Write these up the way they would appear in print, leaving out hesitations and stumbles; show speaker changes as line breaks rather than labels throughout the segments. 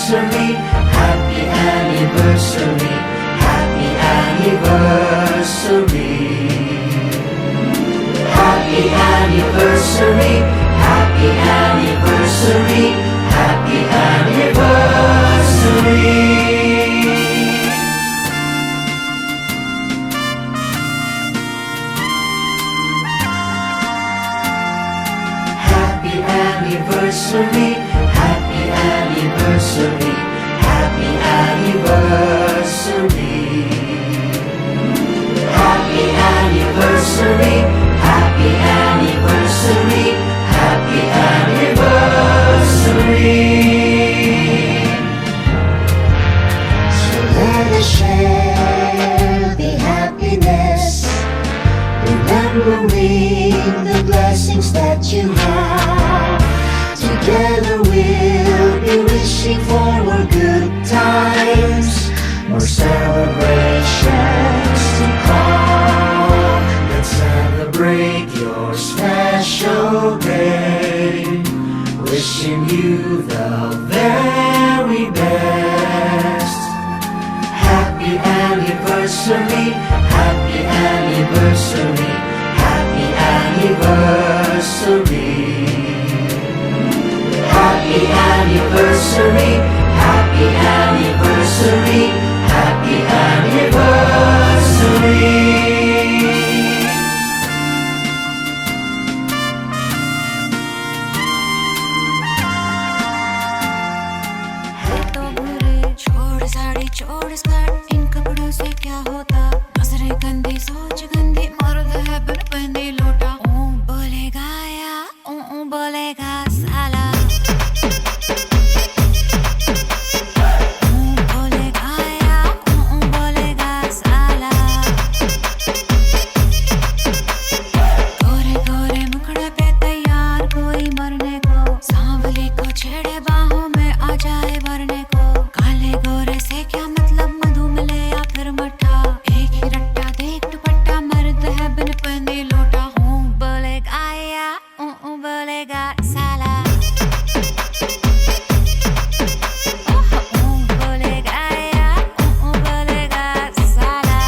anniversary, happy anniversary, happy anniversary. Happy anniversary, happy anniversary, happy anniversary. Happy anniversary, happy anniversary, happy anniversary. Happy anniversary, happy anniversary, happy anniversary. So let us share the happiness, remembering the blessings that you have. Together we'll be wishing for more good times, more celebrations to come. Let's celebrate your special day, wishing you the very best. Happy anniversary, happy anniversary, happy anniversary. Happy anniversary, happy anniversary, happy anniversary.
तो बुरे छोड़ साड़ी छोड़ skirt, इन कपड़ों से क्या होता? नजरें गंदी सोच गंदी, मर्द है बिन पहने लोटा। बोलेगा या बोलेगा साला, बोलेगा या बोलेगा साला। गोरे गोरे मुखड़े पे तैयार कोई मरने को, सांवली को छेड़े बाहों में आ जाए भरने को। काले गोरे से क्या मतलब, मधु मिले या फिर मठा, एक ही रट्टा देख दुपट्टा, मर्द है बिन पहने लोटा। बोलेगा या बोलेगा साला, बोलेगा या बोलेगा साला।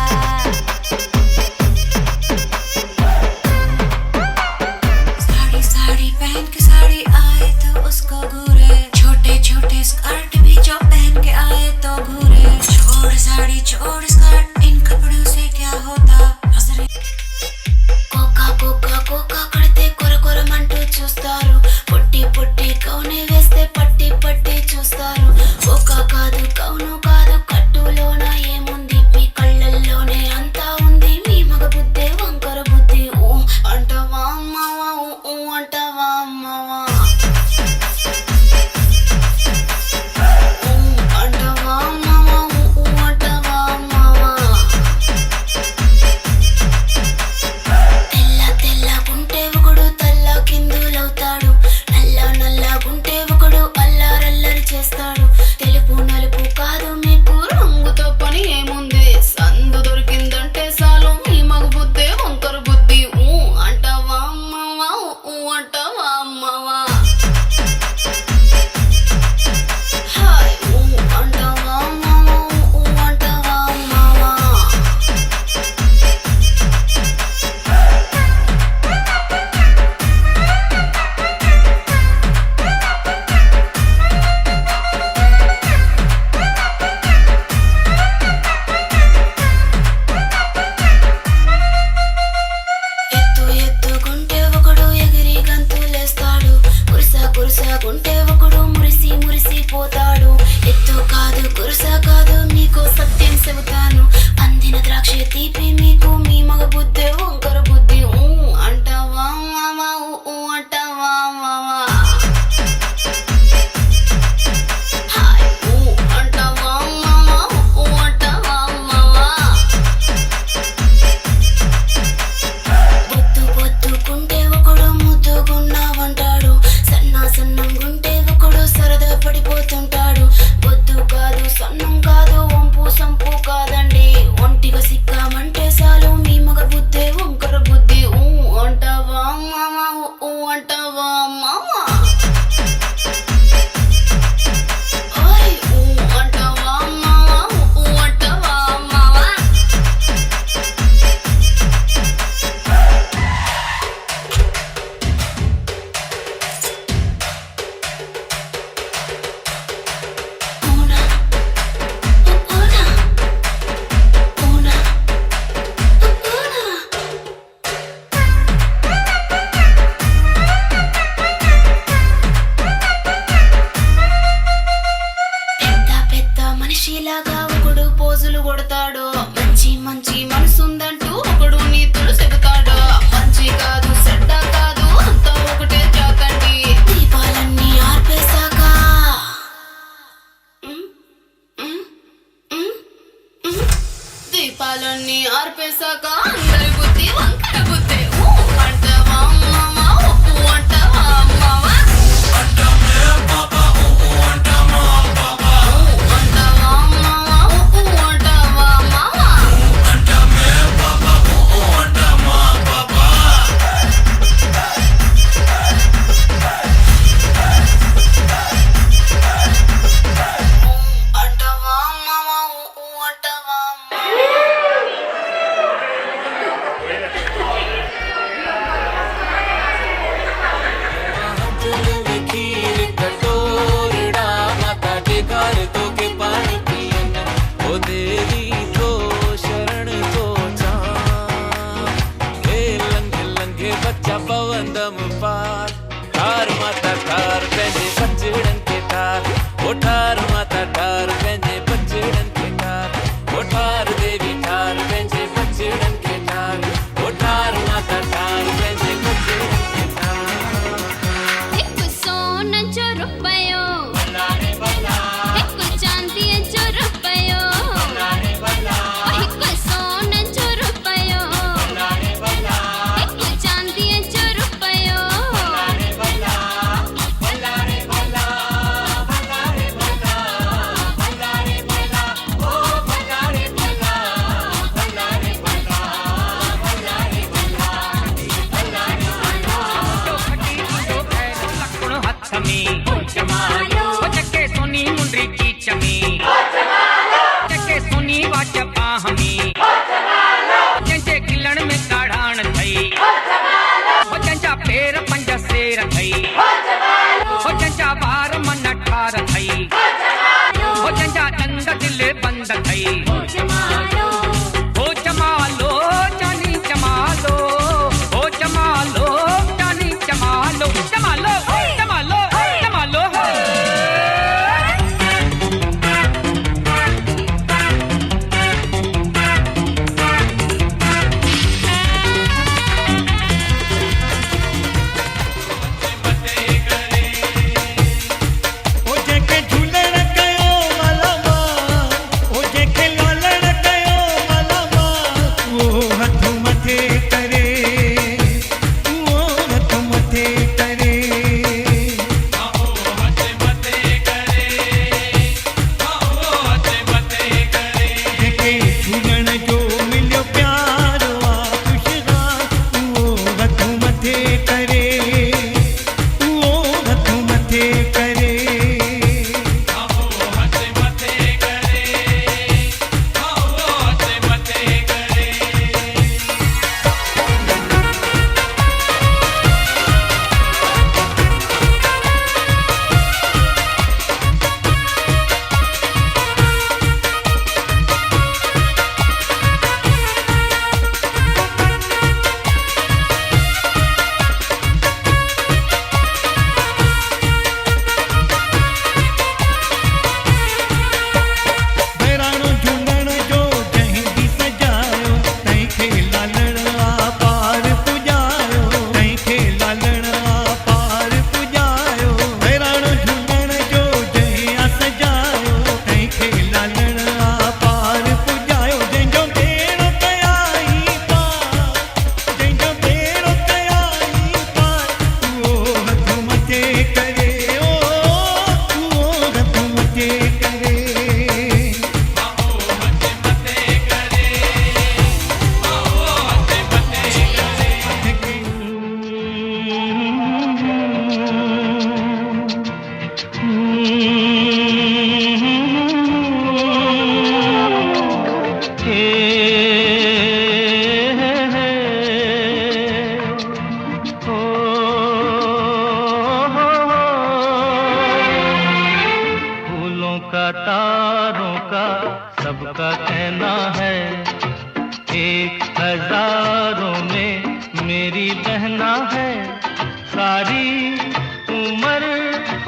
साड़ी साड़ी पहन के साड़ी आए तो उसको घूरे, छोटे छोटे स्कर्ट भी जो पहन के आए तो घूरे। छोड़ साड़ी छोड़ स्कर्ट, इन कपड़ों से क्या होता? नजरें कोका कोका कोका कड़ते कोर कोर मंटू చూస్తారు, పొట్టి పొట్టి కౌని వేస్తే పట్టి పట్టి చూస్తారు। కోకా కాదు కౌను కాదు, కట్టులోన ఏముంది? మీ కళ్ళల్లోనే అంతా ఉంది, మీ మగ బుద్ధే వంకర బుద్ధి. అంటవా అమ్మవా అంటవా అమ్మవా.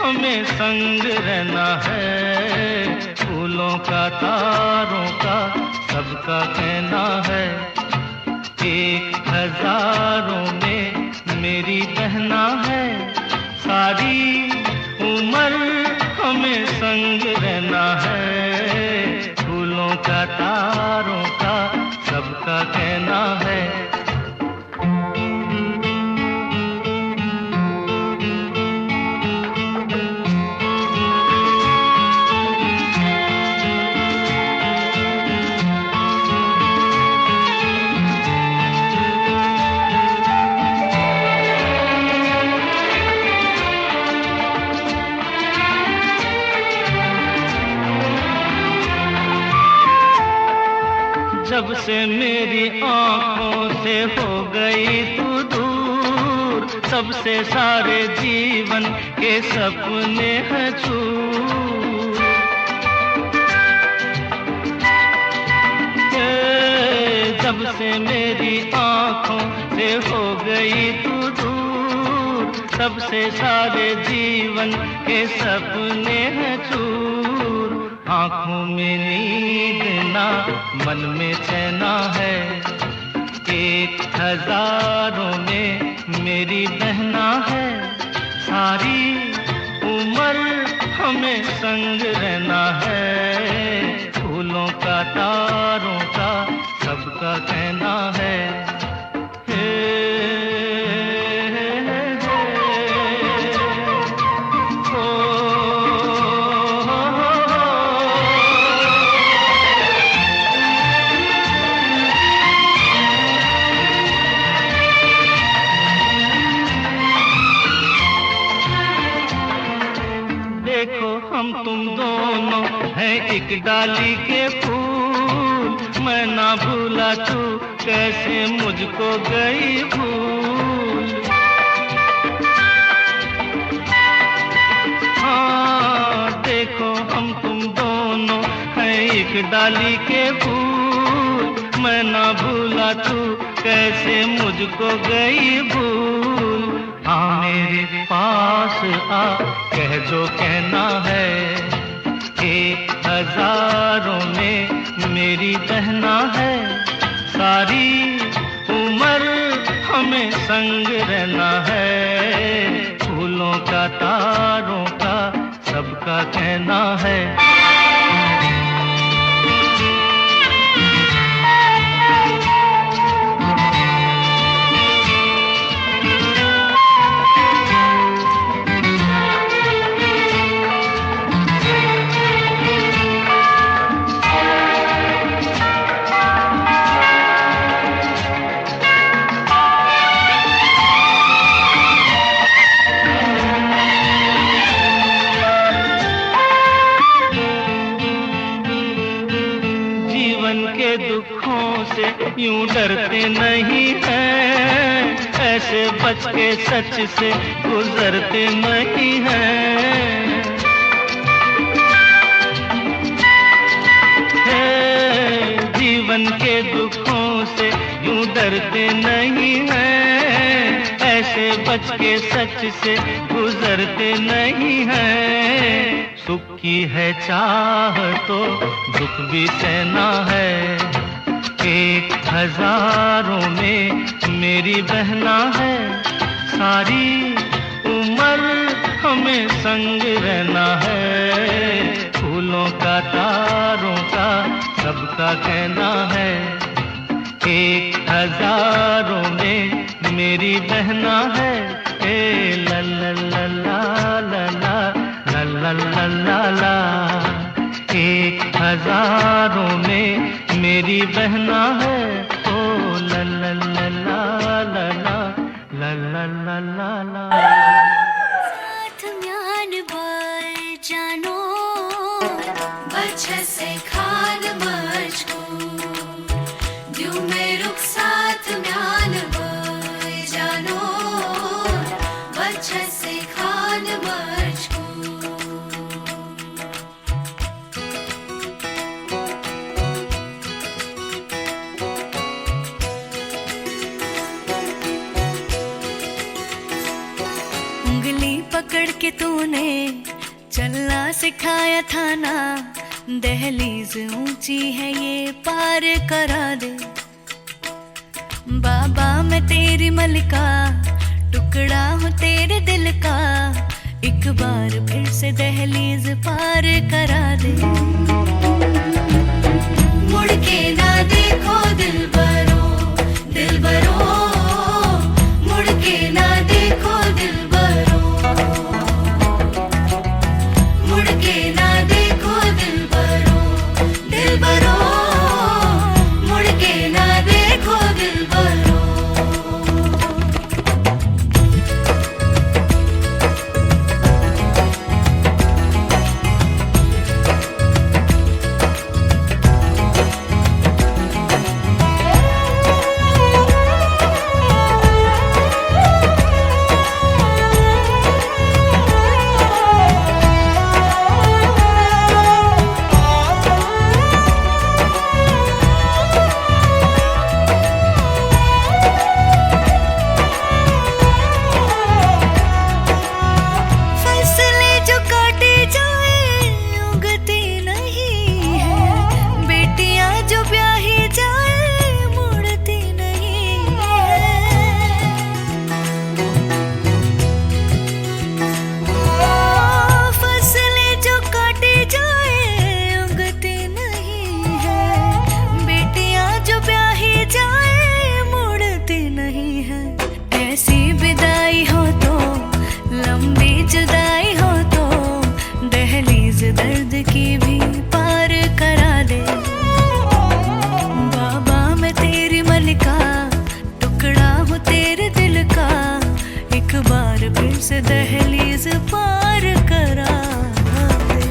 हमें संग रहना है। फूलों का तारों का सबका कहना है, एक हजारों में मेरी बहना है। सारी उम्र हमें संग रहना है। फूलों का तारों का सबका कहना है। जब से मेरी आंखों से हो गई तू दूर, तब से सारे जीवन के सपने हैं चूर। जब से मेरी आंखों से हो गई तू दूर, तब से सारे जीवन के सपने हैं चूर। आँखों में नींद ना, मन में चैना है। एक हजारों में मेरी बहना है। सारी उम्र हमें संग रहना है। फूलों का तारों का सबका कहना है। देखो हम तुम दोनों हैं एक डाली के फूल, मैं ना भूला तू कैसे मुझको गई भूल। हाँ देखो हम तुम दोनों हैं एक डाली के फूल, मैं ना भूला तू कैसे मुझको गई भूल। हाँ मेरे पास आ, कह जो कहना है। एक हजारों में मेरी बहना है। सारी उम्र हमें संग रहना है। फूलों का तारों का सबका कहना है। के दुखों से यूं डरते नहीं हैं, ऐसे बच के सच से गुजरते नहीं हैं। जीवन के दुखों से यूं डरते नहीं हैं, ऐसे बच के सच से गुजरते नहीं हैं। सुख की है चाह तो दुख भी सहना है। एक हजारों में मेरी बहना है। सारी उम्र हमें संग रहना है। फूलों का तारों का सबका कहना है। एक हजारों में मेरी बहना है। ए ला ला ला ला ला ला ला ला ला ला। एक हजारों में मेरी बहना है। ओ ला ला ला ला ला ला ला ला ला ला।
साथ म्यान बाय जानो बच्चे से खान मजकूर द्यू में रुख साथ म्यान बाय जानो बच्चे से खान मजकूर। उंगली पकड़ के तूने चलना सिखाया था ना, दहलीज ऊंची है ये पार करा दे। बाबा मैं तेरी मलिका, टुकड़ा हूँ तेरे दिल का, एक बार फिर से दहलीज पार करा दे। मुड़ के ना देखो दिलबरो, दिलबरो, मुड़ के ना देखो दिलबरो, मुड़ के ना देखो दिलबरो, दिलबरो, मुड़ के ना देखो दिलबरो। दर्द की भी पार करा दे। बाबा मैं तेरी मलिका, टुकड़ा हूँ तेरे दिल का, एक बार फिर से दहलीज पार करा दे।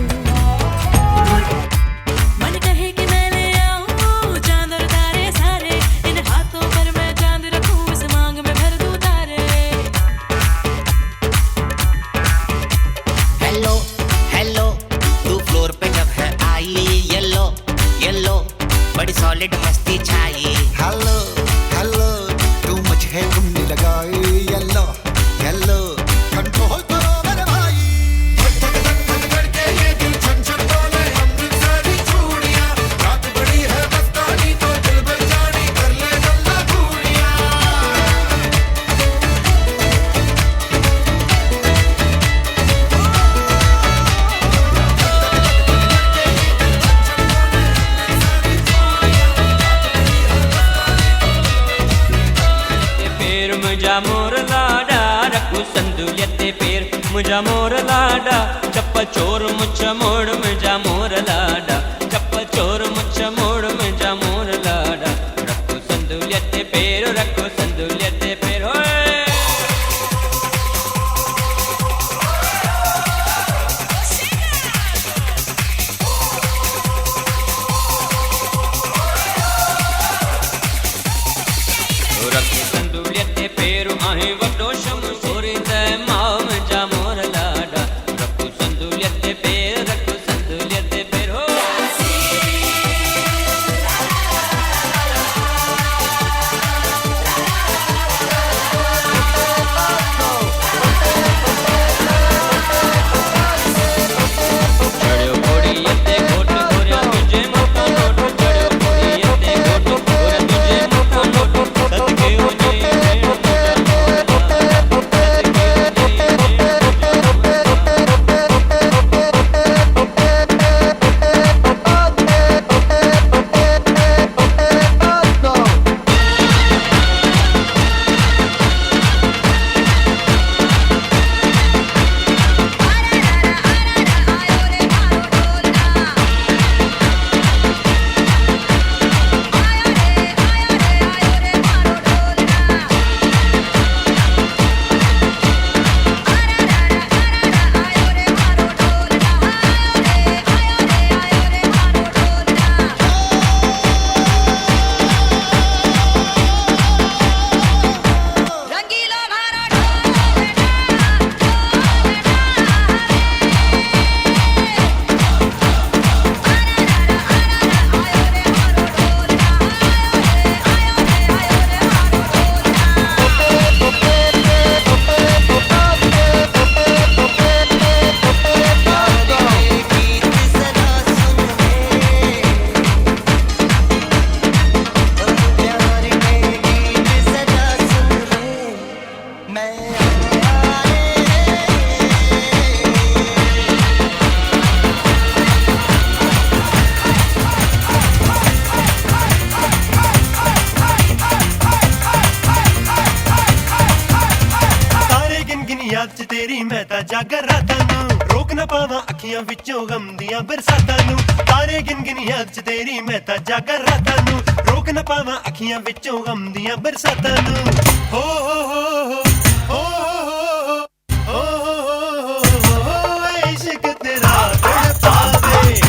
मन कहे कि मैं ले आऊं चांद और तारे सारे, इन हाथों पर मैं चांद रखूं, इस मांग में भर दूं तारे।
हेलो हेलो तू फ्लोर पे जब है आई, येलो येलो बड़ी सॉलिड मस्ती छाई।
हेलो हेलो तू मुझे घूमने लगाई, येलो येलो कंट्रोल करो मेरे भाई। करके ये दिल छन छन बोले अमृतसरी चूड़ियां, रात बड़ी है मस्तानी तो दिल भर जानी, कर ले गल्ला घूड़ियां।
मुझा मोर लाडा रखू संदुलियते पेर, मुझा मोर लाडा चप्पा चोर मुझा मोड़, मुझा मोर लाडा चप्पा चोर मुझा मोड़, मुझा मोर लाडा रखू संदुलियते पेर, रखू संदुलियते पेर। होए रखू संदुलियते पेर आहे वडो शम छोरी दे माव मुझा मोर लाडा, रखू संदुलियते पेर, रखू संदुलियते पेर। हो
ਜਾਗਰ ਰਾਤਾਂ ਨੂੰ ਰੋਕ ਨਾ ਪਾਵਾਂ ਅੱਖੀਆਂ ਵਿੱਚੋਂ ਗਮ ਦੀਆਂ ਬਰਸਾਤਾਂ ਨੂੰ ਤਾਰੇ ਗਿਣ ਗਿਣ ਯਾਦ ਚ ਤੇਰੀ ਮੈਂ ਤਾਂ ਜਾਗਰ ਰਾਤਾਂ ਨੂੰ ਰੋਕ ਨਾ ਪਾਵਾਂ ਅੱਖੀਆਂ ਵਿੱਚੋਂ ਗਮ ਦੀਆਂ ਬਰਸਾਤਾਂ ਨੂੰ ਹੋ ਹੋ ਹੋ ਹੋ ਹੋ ਹੋ ਇਸ਼ਕ ਤੇਰਾ ਤੜਪਾਵੇ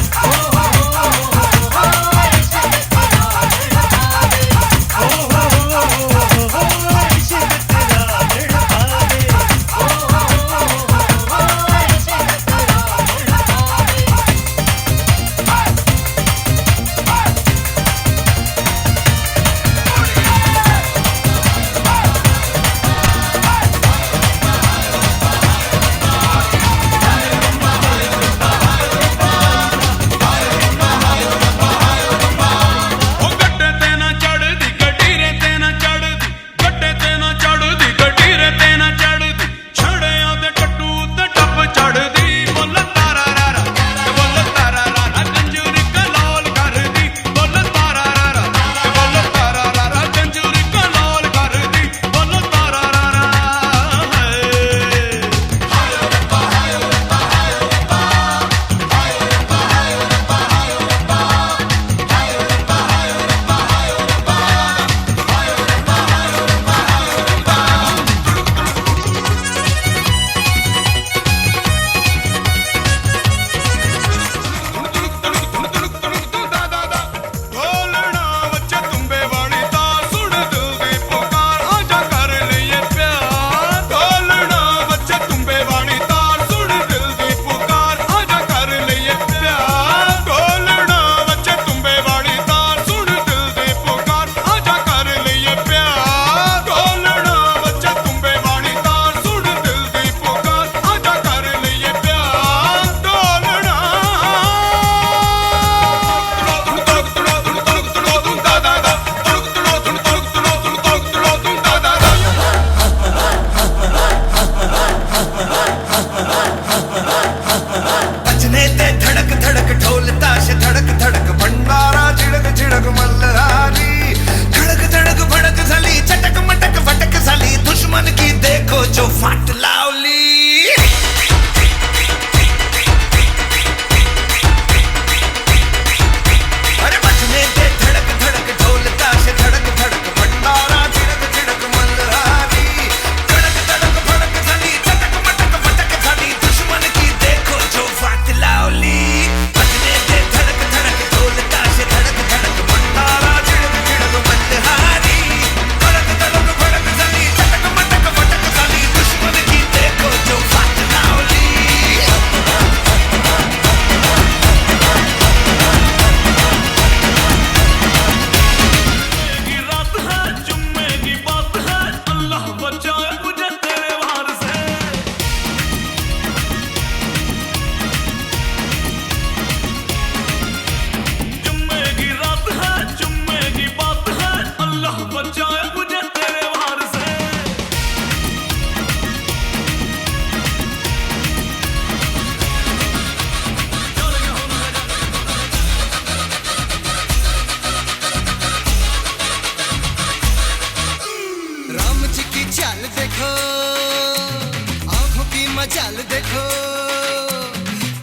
मजाल देखो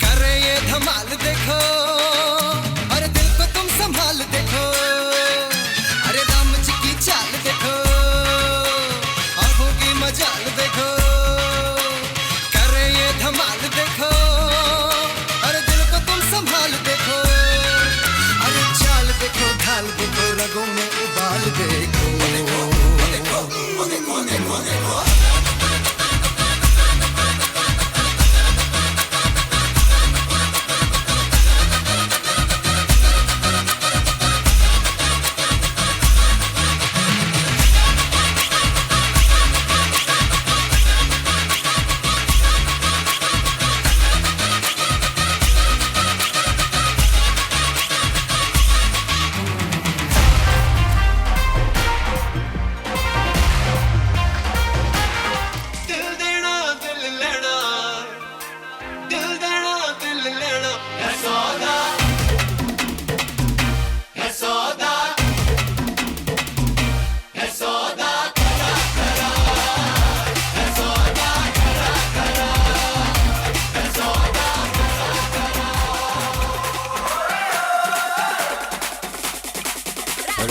करे ये धमाल देखो अरे दिल को तुम संभाल देखो अरे राम जी की चाल देखो आंखों की मजाल देखो करे ये धमाल देखो अरे दिल को तुम संभाल देखो अरे चाल देखो ढाल देखो रगों में उबाल देखो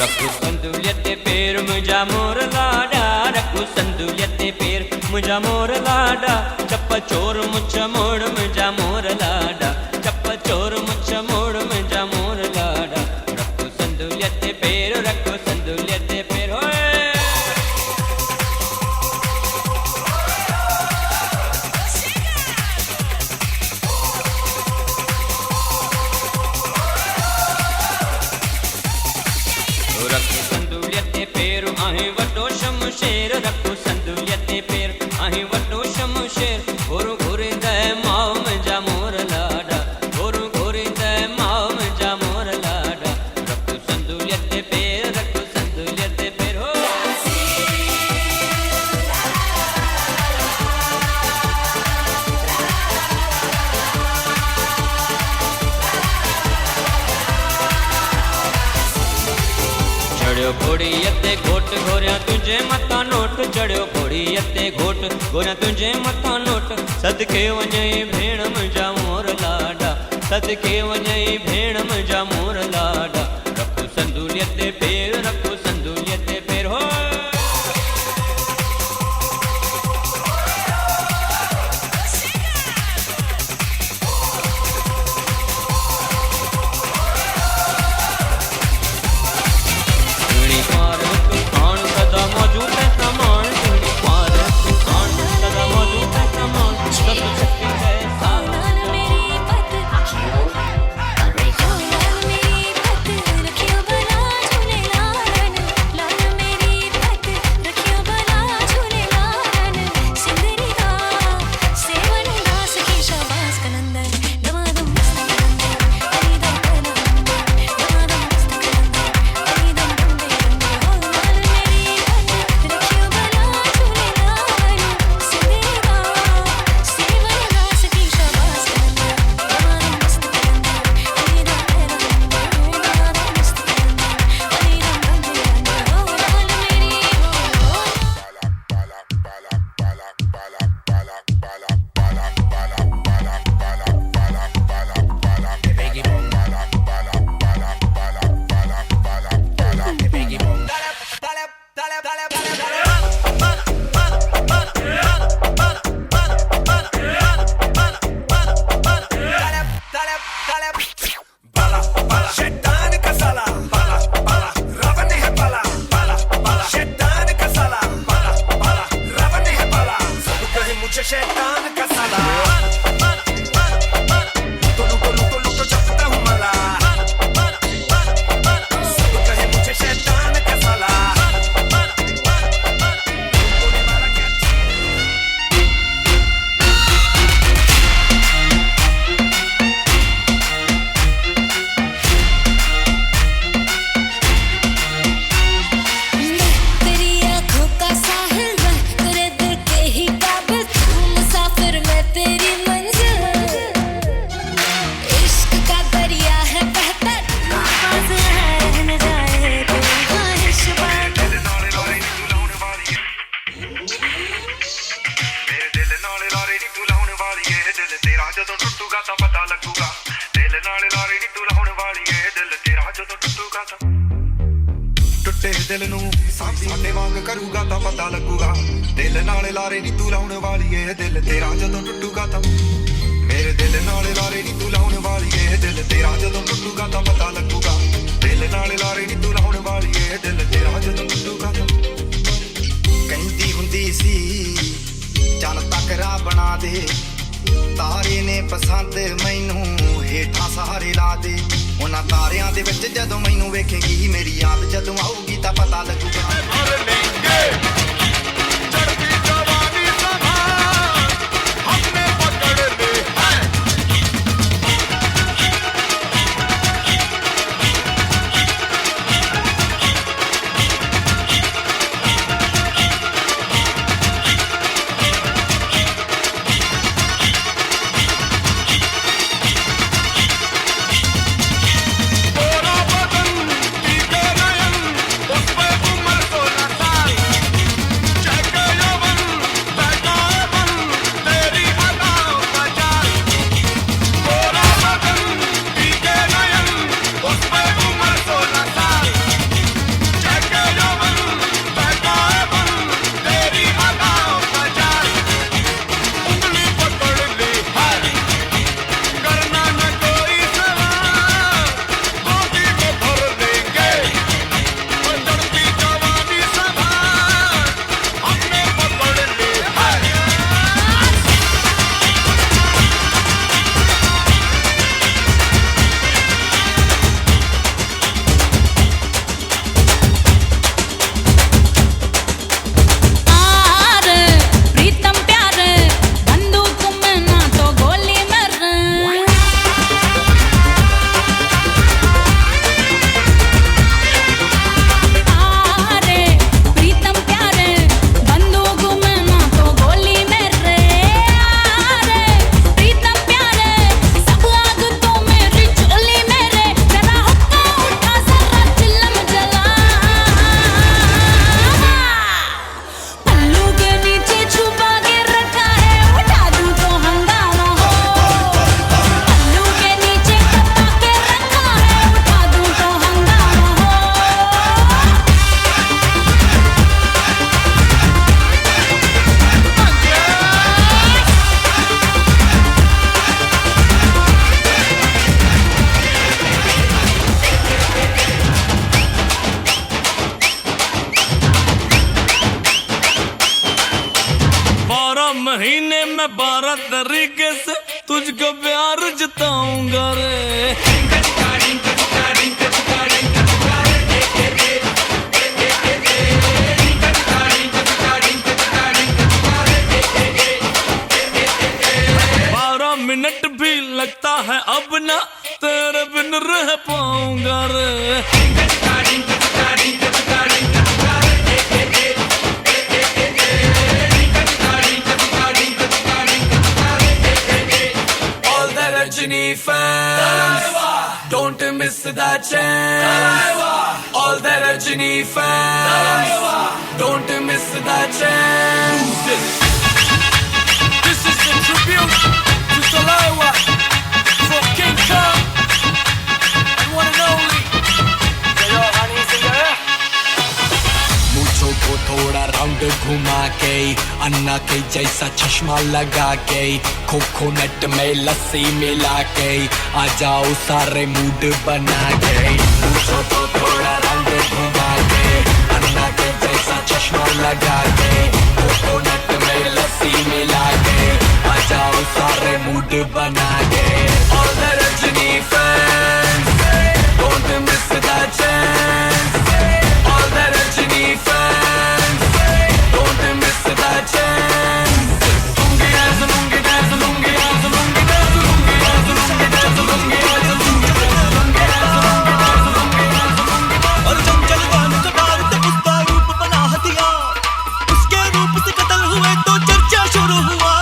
रखू संदुलियत पैर मुझा मोर लाडा रखू संदुलियत पैर मुझा मोर लाडा चप्पा चोर मुझा मोड़ मुझा मोर लाडा चप्पा चोर मुझा मोड़ मुझा मोर लाडा रखू संदुलियत पैर रखू संदुलियत पैर होए रखू संदुलियत पैर आहे वटो शमशेर रखू संदुलियत पैर आहे वटो शमशेर घोर घोरे दे माव मुझा मोर लाडा घोर घोरे दे माव मुझा मोर लाडा रखू संदुलियत पैर रखू संदुलियत पैर हो चढ़ियो घोड़ी यते घोट घोरिया तुझे मथा नोट चढ़ियो घोड़ी यते घोट घोरिया तुझे मथा नोट सदके वञई भेण मुंहिंजा मोर लाडा सदके वञई भेण मुंहिंजा मोर लाडा रखू संदुलियत पैर रखू संदुलियत पैर हो
ਟੁੱਟੇ ਦਿਲ ਨੂੰ ਸਾਡੇ ਵਾਂਗ ਕਰੂਗਾ ਤਾਂ ਪਤਾ ਲੱਗੂਗਾ ਦਿਲ ਨਾਲ ਲਾਰੇ ਨੀ ਤੂੰ ਲਾਉਣ ਵਾਲੀ ਏ ਦਿਲ ਤੇਰਾ ਜਦੋਂ ਟੁੱਟੂਗਾ ਤਾਂ ਮੇਰੇ ਦਿਲ ਨਾਲ ਲਾਰੇ ਨੀ ਤੂੰ ਲਾਉਣ ਵਾਲੀ ਏ ਦਿਲ ਤੇਰਾ ਜਦੋਂ ਟੁੱਟੂਗਾ ਤਾਂ ਪਤਾ ਲੱਗੂਗਾ ਦਿਲ ਨਾਲ ਲਾਰੇ ਨੀ ਤੂੰ ਲਾਉਣ ਵਾਲੀ ਏ ਦਿਲ ਤੇਰਾ ਜਦੋਂ ਟੁੱਟੂਗਾ ਤਾਂ ਕਹਿੰਦੀ ਹੁੰਦੀ ਸੀ ਚੱਲ ਤਕਰਾ ਬਣਾ ਦੇ ਤਾਰੇ ਨੇ ਪਸੰਦ ਮੈਨੂੰ ਹੇਠਾਂ ਸਹਾਰੇ ਲਾ ਦੇ ਉਹਨਾਂ ਤਾਰਿਆਂ ਦੇ ਵਿੱਚ ਜਦੋਂ ਮੈਨੂੰ ਵੇਖੇਗੀ ਮੇਰੀ ਯਾਦ ਜਦੋਂ ਆਊਗੀ ਤਾਂ ਪਤਾ ਲੱਗੂਗਾ
तरीके से तुझको प्यार जताऊंगा रे। मिनट भी लगता है अब ना तेरे बिन रह पाऊंगा रे। All the Rajini fans, don't miss that chance. All the Rajini fans, don't miss that chance. This is the tribute to Salaiwa for King Kong and one and only. मूंछों को थोड़ा राउंड घुमा के अन्ना के जैसा चश्मा लगा के कोकोनट में लस्सी मिला के आ जाओ सारे मूड बना के। मूंछों को थोड़ा राउंड घुमा के अन्ना के जैसा चश्मा लगा के कोकोनट में लस्सी मिला के आ जाओ सारे मूड बना के। All the Rajini fans, don't miss that chance. All the Rajini fans, don't miss that chance. Lungi dance, lungi dance, lungi dance, lungi dance, lungi dance, lungi dance, lungi dance, lungi dance, lungi dance, lungi dance। और चंचल बाल कटार से उसका रूप बना दिया, उसके रूप से कत्ल हुए तो चर्चा शुरू हुआ।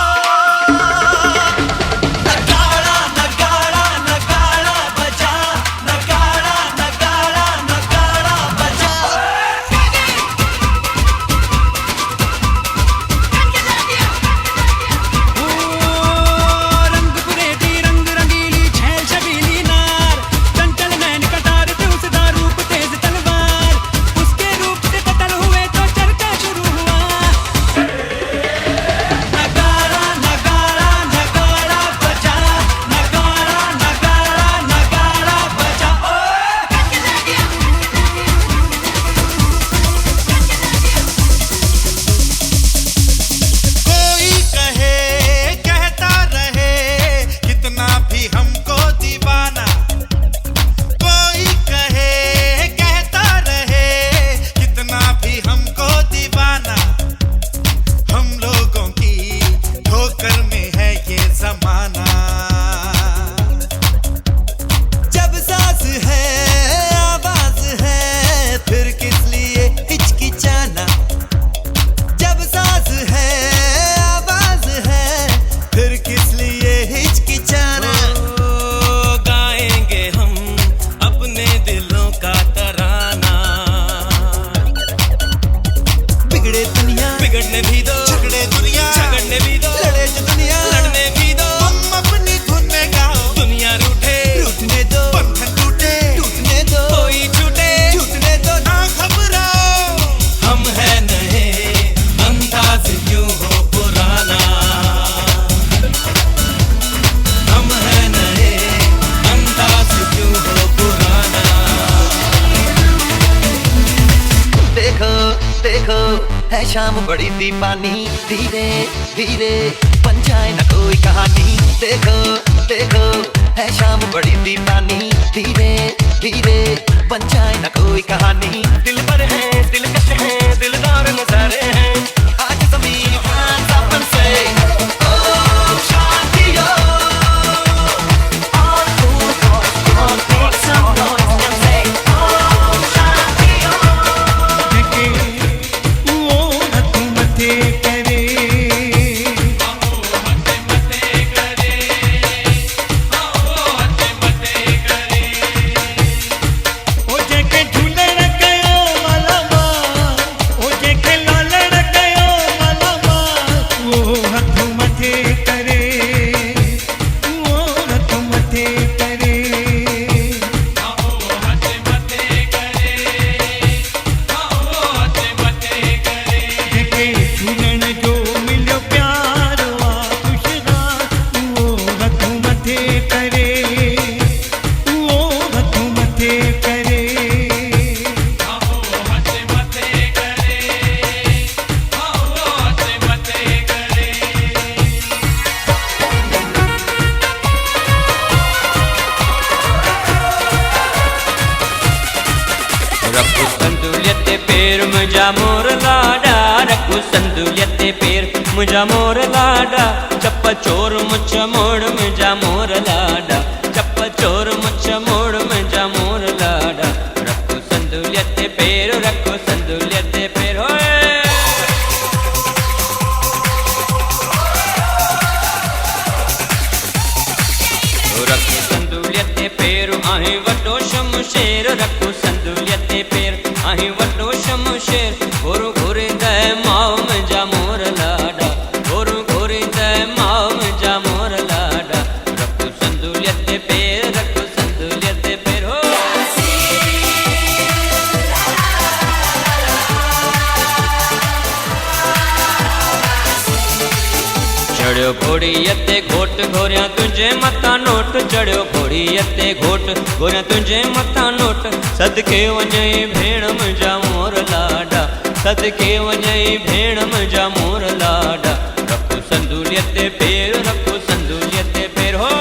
है शाम बड़ी दीवानी, धीरे धीरे बन जाए ना कोई कहानी। देखो देखो है शाम बड़ी दीवानी, धीरे धीरे बन जाए ना कोई कहानी। दिल पर है दिलकश है दिलदार नजारे हैं, आज ज़मीन आसमान से ओ शांति हो।
रखू संदुलियत ते पैर मुझा मोर लाडा चप्पा चोर मुझा मोड़ मुझा मोर लाडा चप्पा चोर मुझा मोड़ मुझा मोर लाडा रखू संदुलियत ते पैर रखू संदुलियत ते पैर होए रखू संदुलियत ते पैर आहे वटो शमशेर रखू संदुलियत ते पैर आहे वटो शमशेर घोर घोरे दे माव मुझा मोर लाडा घोर घोरे दे माव मुझा मोर लाडा रखू संदुलियत ते पैर रखू संदुलियत ते पैर हो चढ़ियो घोड़ी यते घोट घोरिया तुझे मथा नोट चढ़ियो घोड़ी यते घोट घोरिया तुझे मथा नोट सदके वञई भेण मुंहिंजा मोर लाडा सदके वञई भेण मुंहिंजा मोर लाडा रखू संदुलियत ते पैर रखू संदुलियत ते पैर हो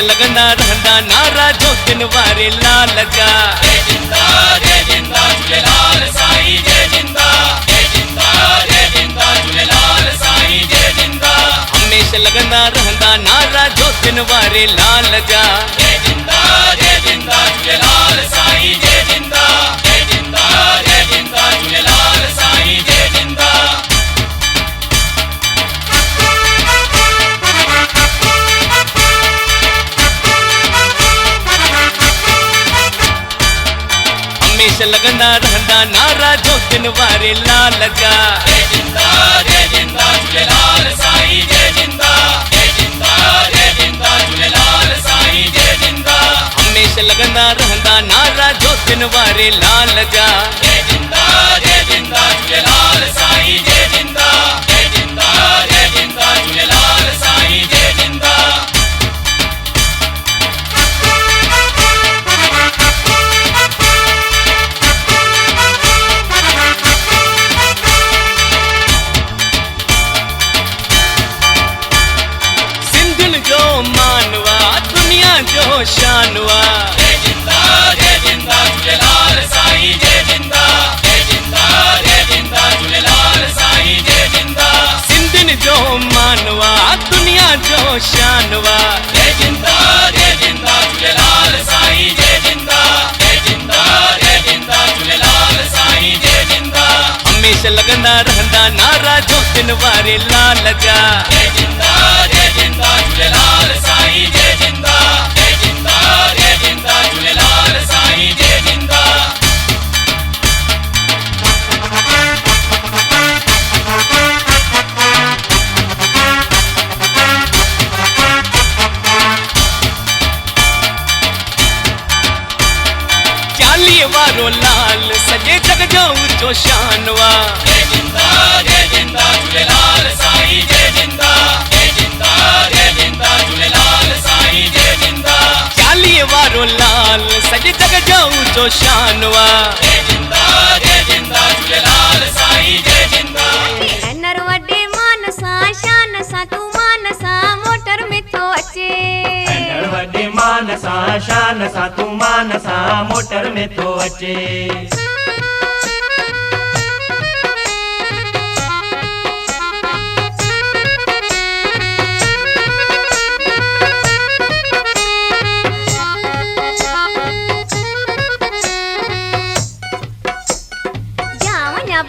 लगना रहंदा नारा जो दिन वारे लाल जा जय जिंदा झूलेलाल साईं जय जिंदा झूलेलाल साईं जय जिंदा हमेशा लगना रहंदा नारा जो दिन वारे लाल जा जय जिंदा झूलेलाल साईं जय जिंदा झूलेलाल साईं जय जिंदा लगना रहंदा नारा जो दिन वारे लाल जा जय जिंदा झूलेलाल साईं जय जिंदा झूलेलाल साईं जय जिंदा हमेशा लगना रहंदा नारा जो दिन वारे लाल जा जय जिंदा झूलेलाल साईं जय जिंदा झूलेलाल साईं जय जिंदा मानवा दुनिया जो शानवा जय जिंदा झूलेलाल साईं जय जिंदा झूलेलाल साईं जय जिंदा सिंधिन जो मानवा दुनिया जो शानवा जय जिंदा झूलेलाल साईं जय जिंदा झूलेलाल साईं जय जिंदा हमेशा लगंदा रहंदा नारा जो दिन वारे लाल जा जय जिंदा झूलेलाल साईं जय जिंदा झूलेलाल साईं जय जिंदा ऊंचो शानवा। जय जिंदा झूलेलाल साईं जय जिंदा झूलेलाल साईं जय जिंदा। चालीह वारो लाल सॼे जग जो ऊंचो शानवा। जय जिंदा झूलेलाल साईं जय जिंदा।
नर वॾे मान सां शान सां तू मान सां मोटर में थो अचे।
नर वॾे मान सां शान सां तू मान सां मोटर में थो अचे।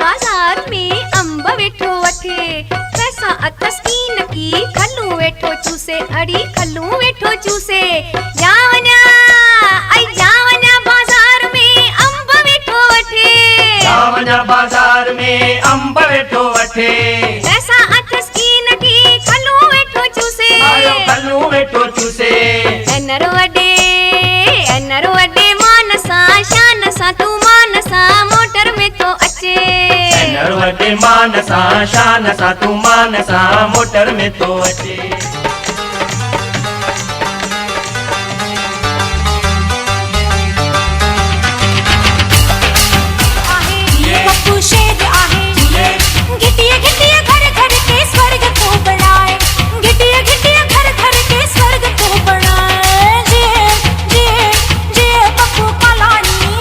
बाजार में अंब वेठो वठे पैसा अथस कीन की खलू वेठो चूसे अड़ी खलू वेठो चूसे। जावना बाजार में अंब वेठो वठे।
जावना बाजार में अंब वेठो वठे
पैसा अथस कीन की खलू वेठो चूसे।
खलू वेठो चूसे।
नर वॾे मान सां शान सां तू मान सां मोटर में थो अचे।
नर वॾे मान सां शान सां तू मान सां मोटर में थो अचे।
पप्पू शेर आहे गिटिया गिटिया घर घर के स्वर्ग को बनाए। गिटिया गिटिया घर घर के स्वर्ग को बनाए। जे पप्पू कलानी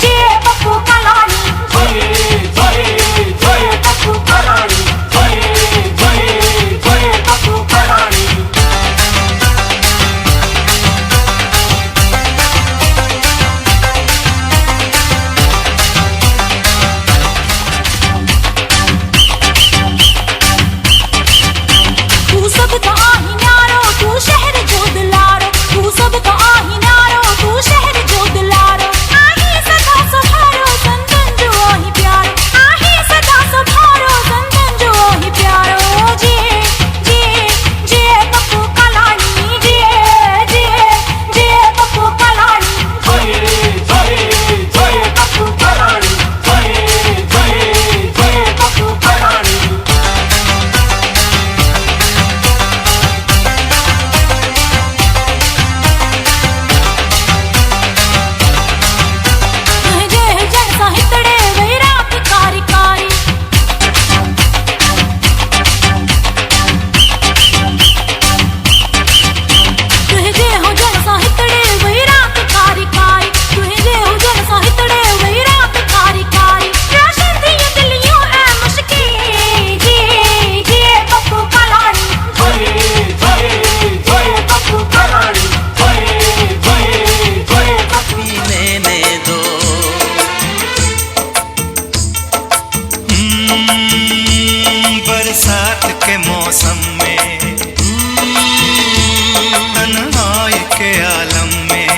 जे पप्पू कलानी पप्पू कलानी पप्पू कलानी। तू सब तो आही न्यारो तू शहर जो दुलारो। तू सब तो आही न्यारो तू शहर जो दुलारो। आही सदा सुधारो संतन जो आही प्यारो। आही सदा सुधारो संतन जो आही प्यारो। जे पप्पू कलानी जे पप्पू कलानी पप्पू कलानी पप्पू कलानी। तुझे जैसा हितड़े वही रात कारी कारी। तुझे हो जैसा हितड़े वही रात कारी कारी। तुझे हो जैसा हितड़े वही रात कारी कारी। रोशन थी ये दिलियों है मुश्किल। जे पप्पू कलानी पप्पू कलानी
लेने दो बरसात के मौसम में तन्हाई के आलम में।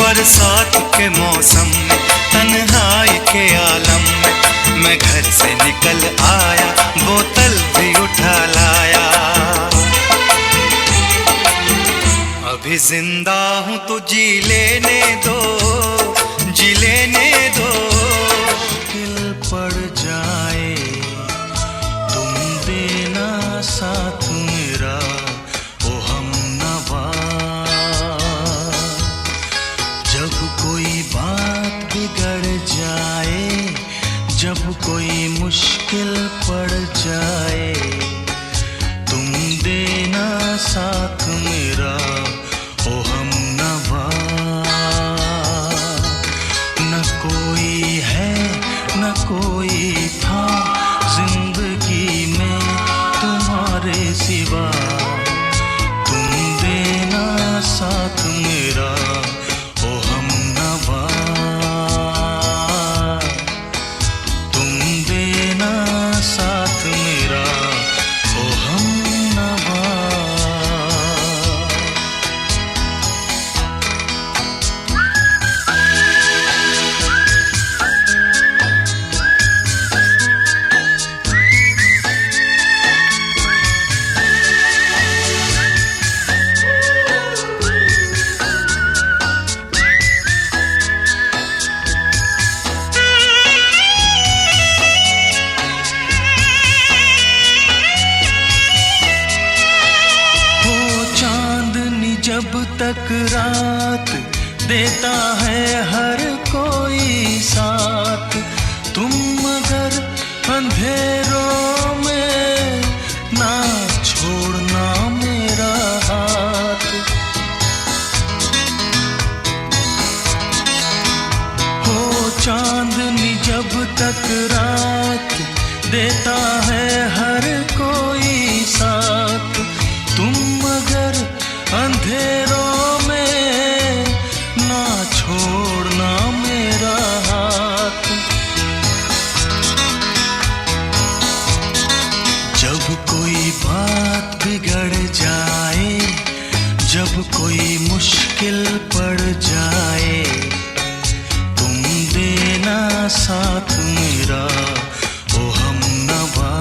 बरसात के मौसम में तन्हाई के आलम में मैं घर से निकल आया बोतल भी उठा लाया। अभी जिंदा हूँ तो जी लेने दो जी लेने दो। दिल पड़ जाए तुम देना साथ मेरा ओ हमनवा। जब कोई बात बिगड़ जाए जब कोई मुश्किल पड़ जाए तुम देना साथ मेरा ओ हमनवा।
रात देता है हर कोई साथ, तुम मगर अंधेरों में ना छोड़ना मेरा हाथ। हो चांदनी जब तक रात देता है हर कोई साथ, तुम मगर अंधेरों में ना छोड़ना मेरा हाथ। जब कोई बात बिगड़ जाए, जब कोई मुश्किल पड़ जाए, तुम देना साथ मेरा ओ हमनवा।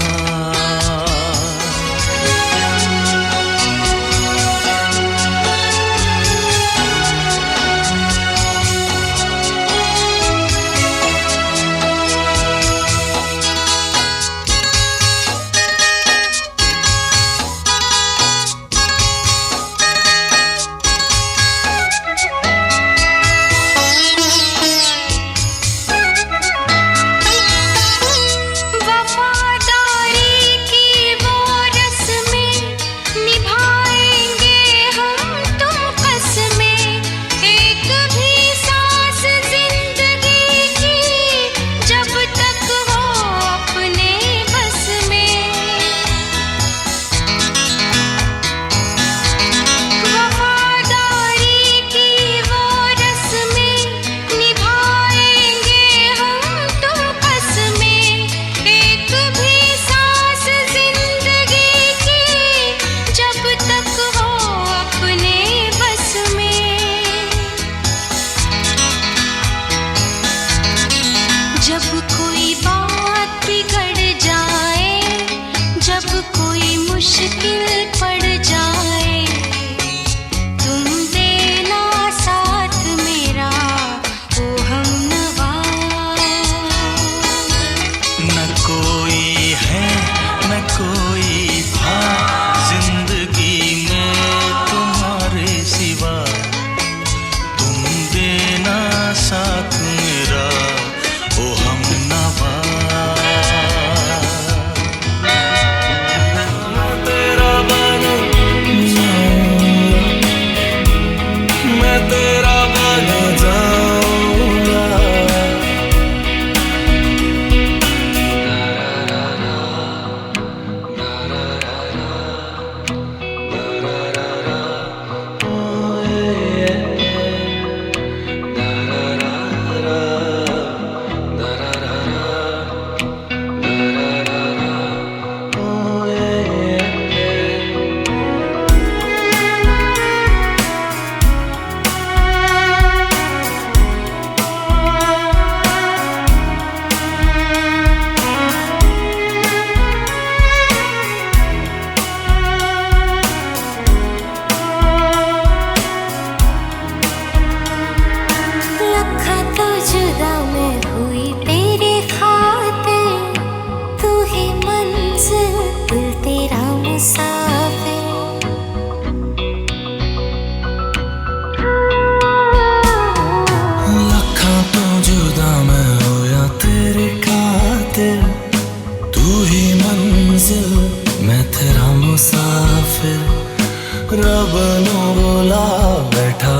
रब नु बोला बैठा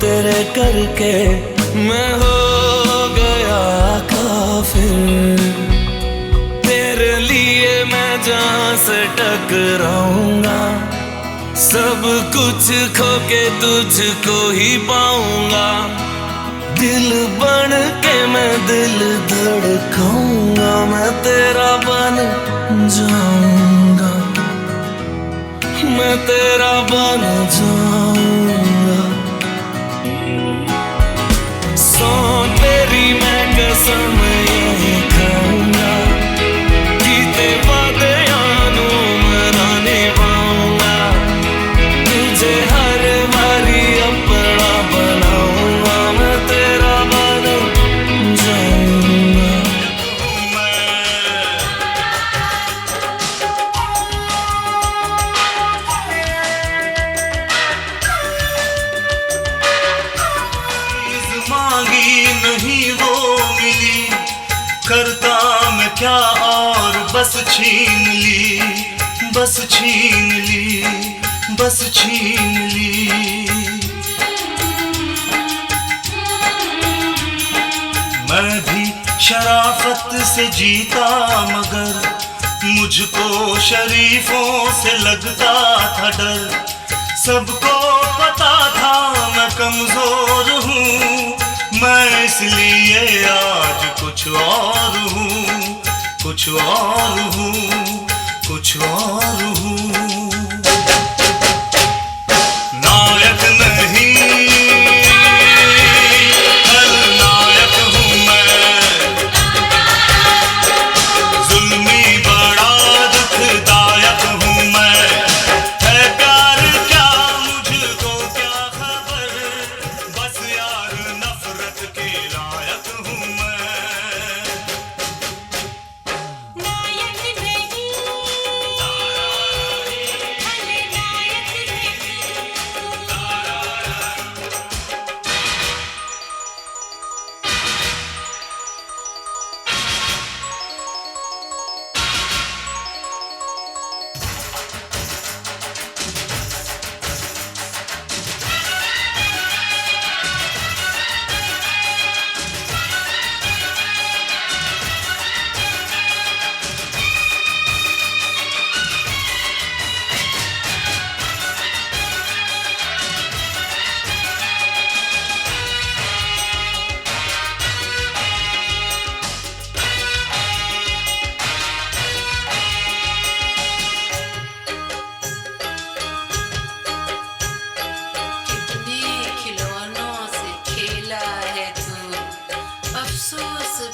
तेरे करके मैं हो गया काफिर। तेरे लिए मैं जहां से टकराऊंगा, सब कुछ खो के तुझको ही पाऊंगा। दिल बन के मैं दिल धड़काऊंगा, मैं तेरा बन जाऊंगा, मैं तेरा बन जाऊंगा। सौ तेरी मैं कसम यही खाऊंगा, कीते वादे यानू मनाने पाऊंगा। तुझे हर बारी अपना बनाऊंगा, मैं तेरा बन जाऊंगा। भी नहीं वो मिली, करता मैं क्या और बस छीन ली, बस छीन ली, बस छीन ली। मैं भी शराफत से जीता मगर मुझको शरीफों से लगता था डर। सबको पता था मैं कमजोर हूँ, मैं इसलिए आज कुछ और हूँ, कुछ और हूँ, कुछ और हूँ। नायक नहीं खलनायक हूँ मैं, जुल्मी बड़ा दुखदायक हूँ मैं। है प्यार क्या मुझको क्या खबर, बस यार नफरत के लायक हूँ मैं।
नायक नहीं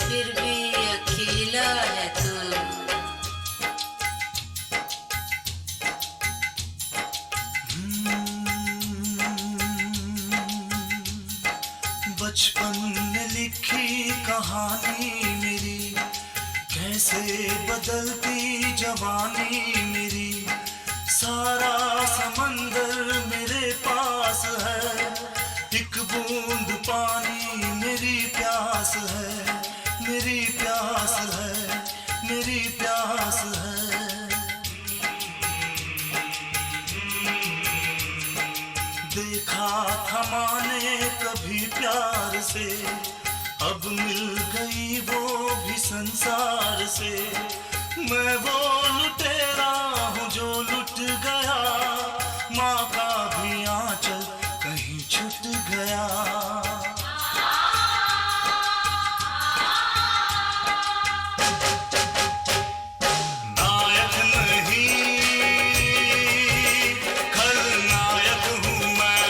फिर भी अकेला है तू।
बचपन में लिखी कहानी मेरी, कैसे बदलती जवानी मेरी। सारा समंदर मेरे पास है, एक बूंद पानी मेरी प्यास है, मेरी प्यास है, मेरी प्यास है। देखा था माने कभी प्यार से, अब मिल गई वो भी संसार से। मैं वो लुटेरा हूँ जो लुट गया, माँ का भी आंचल कहीं छूट गया। नायक नहीं खलनायक हूँ मैं,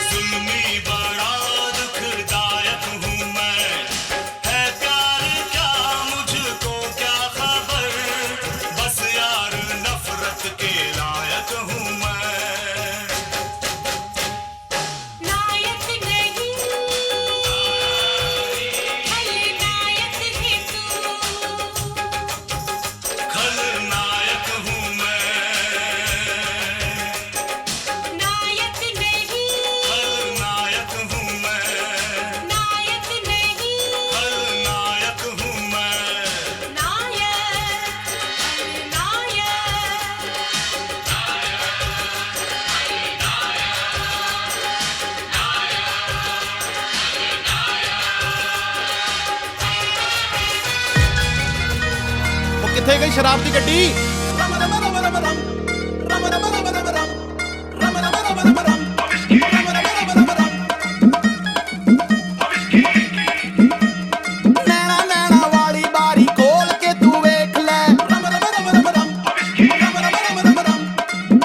जुल्मी बड़ा दुखदायक हूँ मैं। है प्यार क्या मुझको क्या खबर, बस यार नफरत के लायक हूँ मैं।
नायक नहीं खलनायक है तू।
खलनायक हूँ मैं,
नायक नहीं
खलनायक हूँ मैं,
नायक नहीं
खलनायक हूँ मैं।
नायक
ਉਹ ਕਿੱਥੇ ਗਈ ਸ਼ਰਾਬ ਦੀ ਗੱਡੀ? ਨੈਣਾ ਨੈਣਾ ਵਾਲੀ ਬਾਰੀ ਖੋਲ ਕੇ ਤੂੰ ਵੇਖ ਲੈ,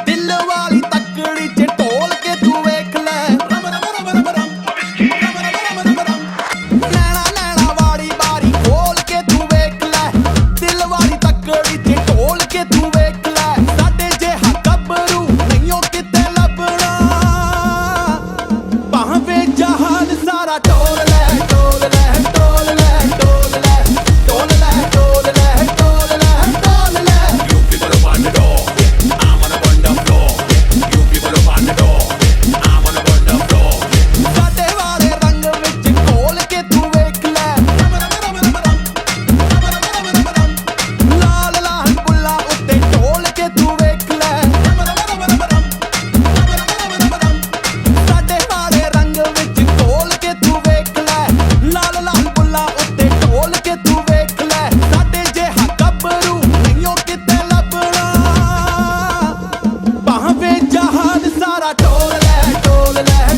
ਦਿਲ ਵਾਲੀ ਤੱਕੜੀ ਚ ਢੋਲ ਕੇ ਤੂੰ ਵੇਖ ਲੈ। ਨੈਣਾ ਨੈਣਾ ਵਾਲੀ ਬਾਰੀ ਖੋਲ ਕੇ ਤੂੰ ਵੇਖ ਲੈ, ਦਿਲ ਵਾਲੀ ਤੱਕੜੀ ਚ ਢੋਲ ਕੇ ਤੂੰ ਵੇਖ ਲੈ। लहर